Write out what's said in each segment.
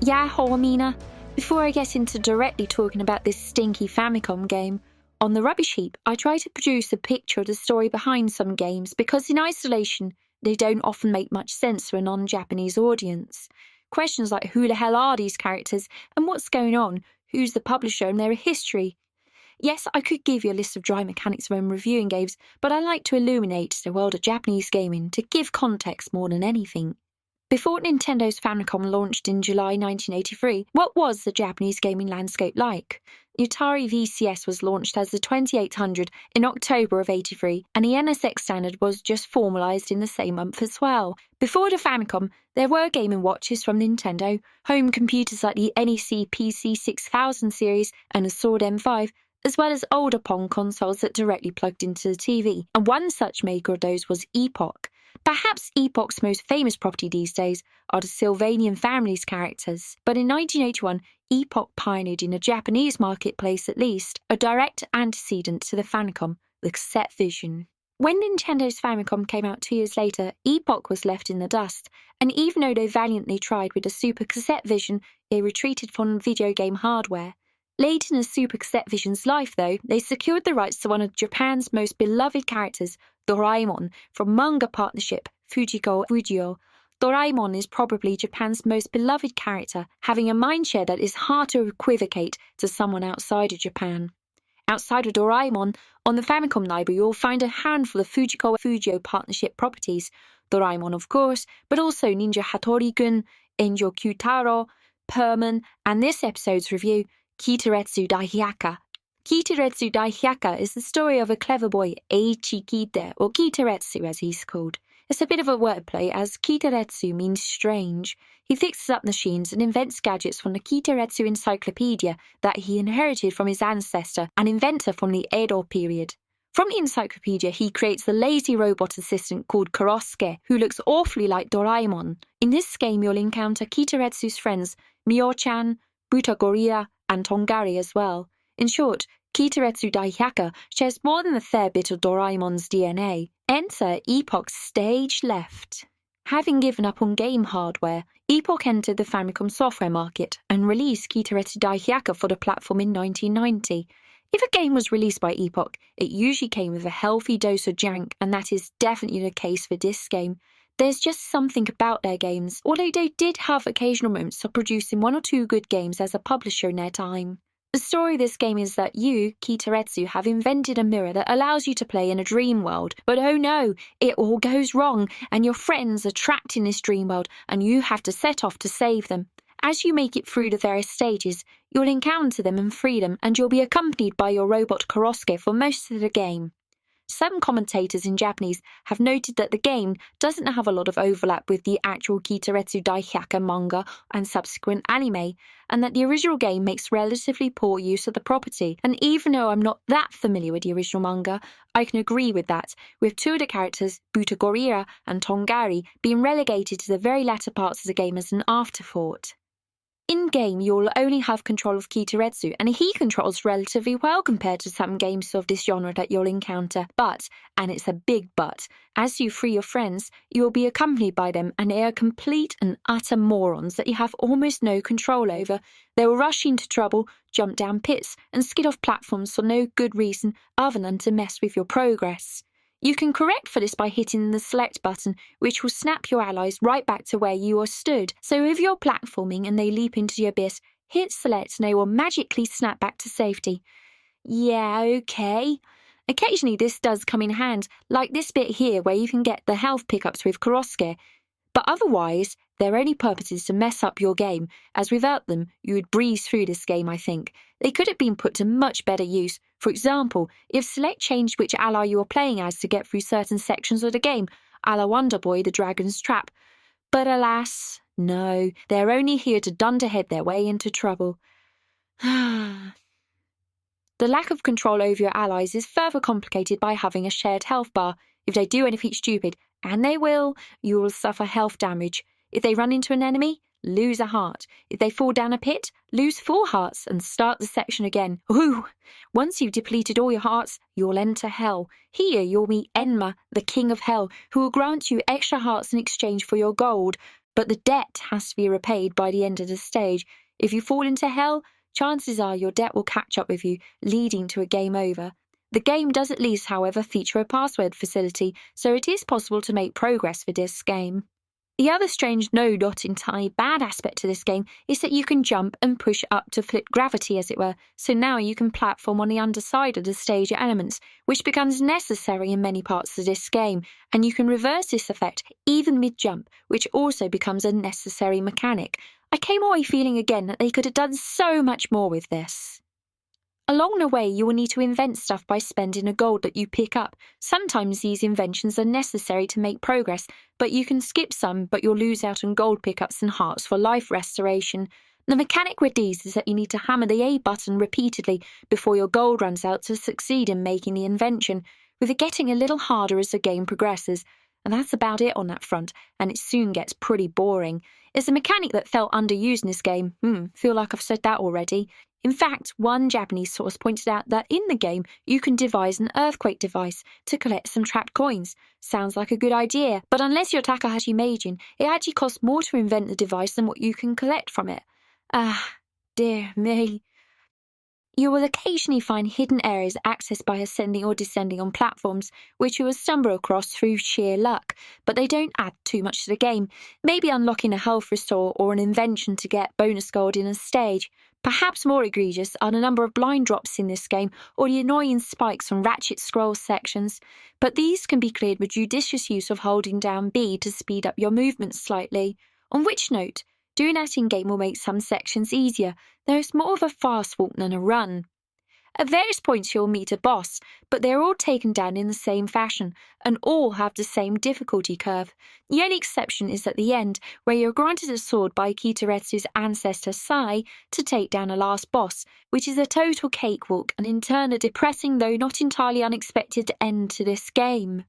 Yahoo, Amina. Before I get into directly talking about this stinky Famicom game, on the Rubbish Heap, I try to produce a picture of the story behind some games because in isolation, they don't often make much sense to a non-Japanese audience. Questions like who the hell are these characters and what's going on, who's the publisher and their history. Yes, I could give you a list of dry mechanics when reviewing games, but I like to illuminate the world of Japanese gaming to give context more than anything. Before Nintendo's Famicom launched in July 1983, what was the Japanese gaming landscape like? The Atari VCS was launched as the 2800 in October of '83, and the NSX standard was just formalised in the same month as well. Before the Famicom, there were Game & Watches from Nintendo, home computers like the NEC PC 6000 series and the Sword M5, as well as older Pong consoles that directly plugged into the TV, and one such maker of those was Epoch. Perhaps Epoch's most famous property these days are the Sylvanian family's characters, but in 1981, Epoch pioneered in the Japanese marketplace at least a direct antecedent to the Famicom, the cassette vision. When Nintendo's Famicom came out 2 years later, Epoch was left in the dust, and even though they valiantly tried with the Super Cassette Vision, they retreated from video game hardware. Late in the Super Cassette Vision's life, though, they secured the rights to one of Japan's most beloved characters, Doraemon, from manga partnership Fujiko Fujio. Doraemon is probably Japan's most beloved character, having a mindshare that is hard to equivocate to someone outside of Japan. Outside of Doraemon, on the Famicom library you'll find a handful of Fujiko Fujio partnership properties. Doraemon, of course, but also Ninja Hattori-gun, Enjo Kyutaro, Perman, and this episode's review, Kiteretsu Daihyakka. Kiteretsu Daihyakka is the story of a clever boy, Eiichi Kite, or Kiteretsu as he's called. It's a bit of a wordplay as Kiteretsu means strange. He fixes up machines and invents gadgets from the Kiteretsu Encyclopedia that he inherited from his ancestor, an inventor from the Edo period. From the encyclopedia, he creates the lazy robot assistant called kuso-ge, who looks awfully like Doraemon. In this game, you'll encounter Kiteretsu's friends, Mio-chan, Butagorilla, and Tongari as well. In short, Kiteretsu Daihyakka shares more than a fair bit of Doraemon's DNA. Enter Epoch's stage left. Having given up on game hardware, Epoch entered the Famicom software market and released Kiteretsu Daihyakka for the platform in 1990. If a game was released by Epoch, it usually came with a healthy dose of jank, and that is definitely the case for this game. There's just something about their games, although they did have occasional moments of producing 1 or 2 good games as a publisher in their time. The story of this game is that you, Kiteretsu, have invented a mirror that allows you to play in a dream world, but oh no, it all goes wrong, and your friends are trapped in this dream world, and you have to set off to save them. As you make it through the various stages, you'll encounter them and free them, and you'll be accompanied by your robot kuso-ge for most of the game. Some commentators in Japanese have noted that the game doesn't have a lot of overlap with the actual Kiteretsu Daihyakka manga and subsequent anime, and that the original game makes relatively poor use of the property. And even though I'm not that familiar with the original manga, I can agree with that, with 2 of the characters, Butagorilla and Tongari, being relegated to the very latter parts of the game as an afterthought. In-game, you'll only have control of Kiteretsu, and he controls relatively well compared to some games of this genre that you'll encounter. But, and it's a big but, as you free your friends, you will be accompanied by them, and they are complete and utter morons that you have almost no control over. They will rush into trouble, jump down pits, and skid off platforms for no good reason other than to mess with your progress. You can correct for this by hitting the select button, which will snap your allies right back to where you are stood. So if you're platforming and they leap into the abyss, hit select and they will magically snap back to safety. Yeah, okay. Occasionally this does come in hand, like this bit here where you can get the health pickups with kuso-ge, but otherwise their only purpose is to mess up your game, as without them you would breeze through this game, I think. They could have been put to much better use. For example, if select changed which ally you are playing as to get through certain sections of the game, a la Wonder Boy the Dragon's Trap. But alas, no, they're only here to dunderhead their way into trouble. The lack of control over your allies is further complicated by having a shared health bar. If they do anything stupid, and they will, you will suffer health damage. If they run into an enemy, lose a heart. If they fall down a pit, lose 4 hearts and start the section again. Ooh! Once you've depleted all your hearts, you'll enter hell. Here you'll meet Enma, the king of hell, who will grant you extra hearts in exchange for your gold. but the debt has to be repaid by the end of the stage. If you fall into hell, chances are your debt will catch up with you, leading to a game over. The game does at least, however, feature a password facility, so it is possible to make progress with this game. The other strange, no, not entirely bad aspect to this game is that you can jump and push up to flip gravity, as it were, so now you can platform on the underside of the stage elements, which becomes necessary in many parts of this game, and you can reverse this effect even mid-jump, which also becomes a necessary mechanic. I came away feeling again that they could have done so much more with this. Along the way, you will need to invent stuff by spending a gold that you pick up. Sometimes these inventions are necessary to make progress, but you can skip some, but you'll lose out on gold pickups and hearts for life restoration. The mechanic with these is that you need to hammer the A button repeatedly before your gold runs out to succeed in making the invention, with it getting a little harder as the game progresses. And that's about it on that front, and it soon gets pretty boring. It's a mechanic that felt underused in this game. Feel like I've said that already. In fact, one Japanese source pointed out that in the game, you can devise an earthquake device to collect some trapped coins. Sounds like a good idea, but unless you're Takahashi Meijin, it actually costs more to invent the device than what you can collect from it. Dear me. You will occasionally find hidden areas accessed by ascending or descending on platforms, which you will stumble across through sheer luck, but they don't add too much to the game. Maybe unlocking a health restore or an invention to get bonus gold in a stage. Perhaps more egregious are the number of blind drops in this game or the annoying spikes on ratchet scroll sections, but these can be cleared with judicious use of holding down B to speed up your movements slightly. On which note, doing that in-game will make some sections easier, though it's more of a fast walk than a run. At various points you'll meet a boss, but they're all taken down in the same fashion, and all have the same difficulty curve. The only exception is at the end, where you're granted a sword by Kiteretsu's ancestor Saki to take down a last boss, which is a total cakewalk and in turn a depressing though not entirely unexpected end to this game.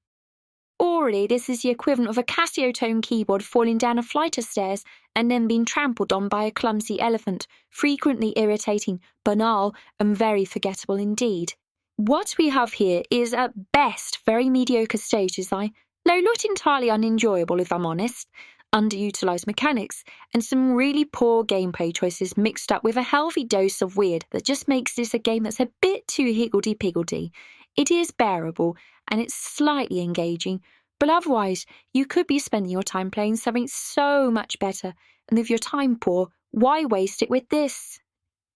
Orally, this is the equivalent of a Casio tone keyboard falling down a flight of stairs and then being trampled on by a clumsy elephant, frequently irritating, banal, and very forgettable indeed. What we have here is at best very mediocre stage design, though not entirely unenjoyable if I'm honest, underutilised mechanics, and some really poor gameplay choices mixed up with a healthy dose of weird that just makes this a game that's a bit too higgledy-piggledy. It is bearable, and it's slightly engaging, but otherwise you could be spending your time playing something so much better, and if your time poor, why waste it with this?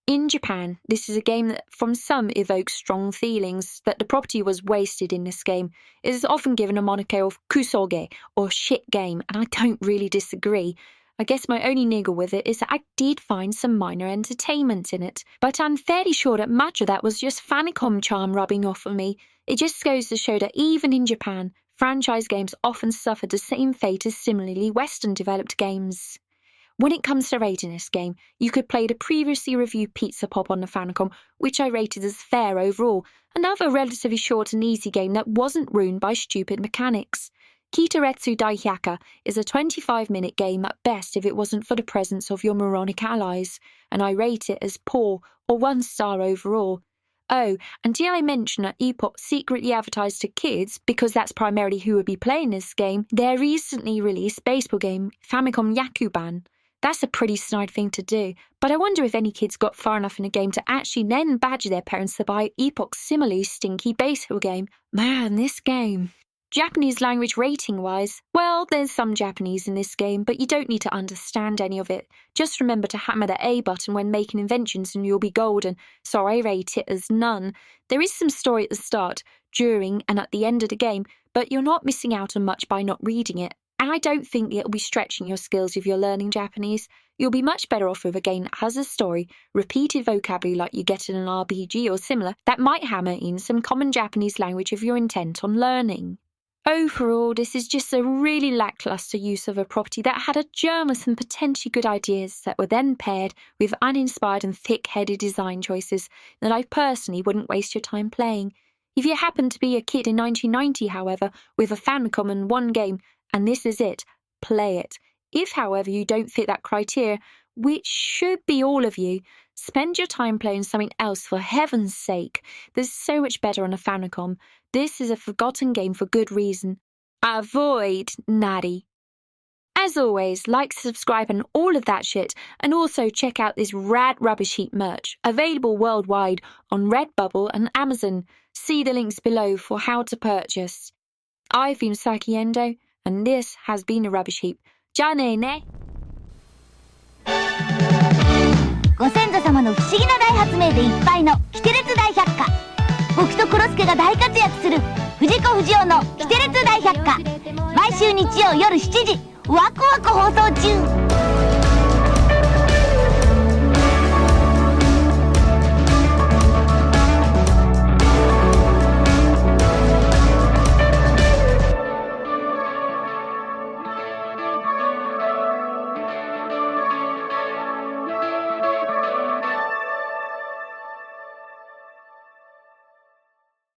In Japan, this is a game that from some evokes strong feelings that the property was wasted in this game. It is often given a moniker of kuso-ge, or shit game, and I don't really disagree. I guess my only niggle with it is that I did find some minor entertainment in it, but I'm fairly sure that much of that was just Famicom charm rubbing off on me. It just goes to show that even in Japan, franchise games often suffered the same fate as similarly Western-developed games. When it comes to rating this game, you could play the previously reviewed Pizza Pop on the Famicom, which I rated as fair overall, another relatively short and easy game that wasn't ruined by stupid mechanics. Kiteretsu Daihyakka is a 25-minute game at best if it wasn't for the presence of your moronic allies, and I rate it as poor or 1 star overall. Oh, and did I mention that Epoch secretly advertised to kids, because that's primarily who would be playing this game, their recently released baseball game, Famicom Yakuban. That's a pretty snide thing to do, but I wonder if any kids got far enough in the game to actually then badger their parents to buy Epoch's similarly stinky baseball game. Man, this game. Japanese language rating-wise, well, there's some Japanese in this game, but you don't need to understand any of it. Just remember to hammer the A button when making inventions and you'll be golden, so I rate it as none. There is some story at the start, during, and at the end of the game, but you're not missing out on much by not reading it. And I don't think it'll be stretching your skills if you're learning Japanese. You'll be much better off with a game that has a story, repeated vocabulary like you get in an RPG or similar, that might hammer in some common Japanese language if you're intent on learning. Overall, this is just a really lackluster use of a property that had a germ of some potentially good ideas that were then paired with uninspired and thick-headed design choices that I personally wouldn't waste your time playing. If you happen to be a kid in 1990, however, with a Famicom and one game, and this is it, play it. If, however, you don't fit that criteria, which should be all of you, spend your time playing something else for heaven's sake. There's so much better on a Famicom. This is a forgotten game for good reason. Avoid Nari. As always, like, subscribe and all of that shit, and also check out this rad Rubbish Heap merch, available worldwide on Redbubble and Amazon. See the links below for how to purchase. I've been Saki Endo, and this has been a Rubbish Heap. じゃあねーね。ご先祖様の不思議な大発明でいっぱいのキテレツ大百科。僕とコロスケが大活躍する藤子不二雄のキテレツ大百科。毎週日曜夜7時、ワクワク放送中。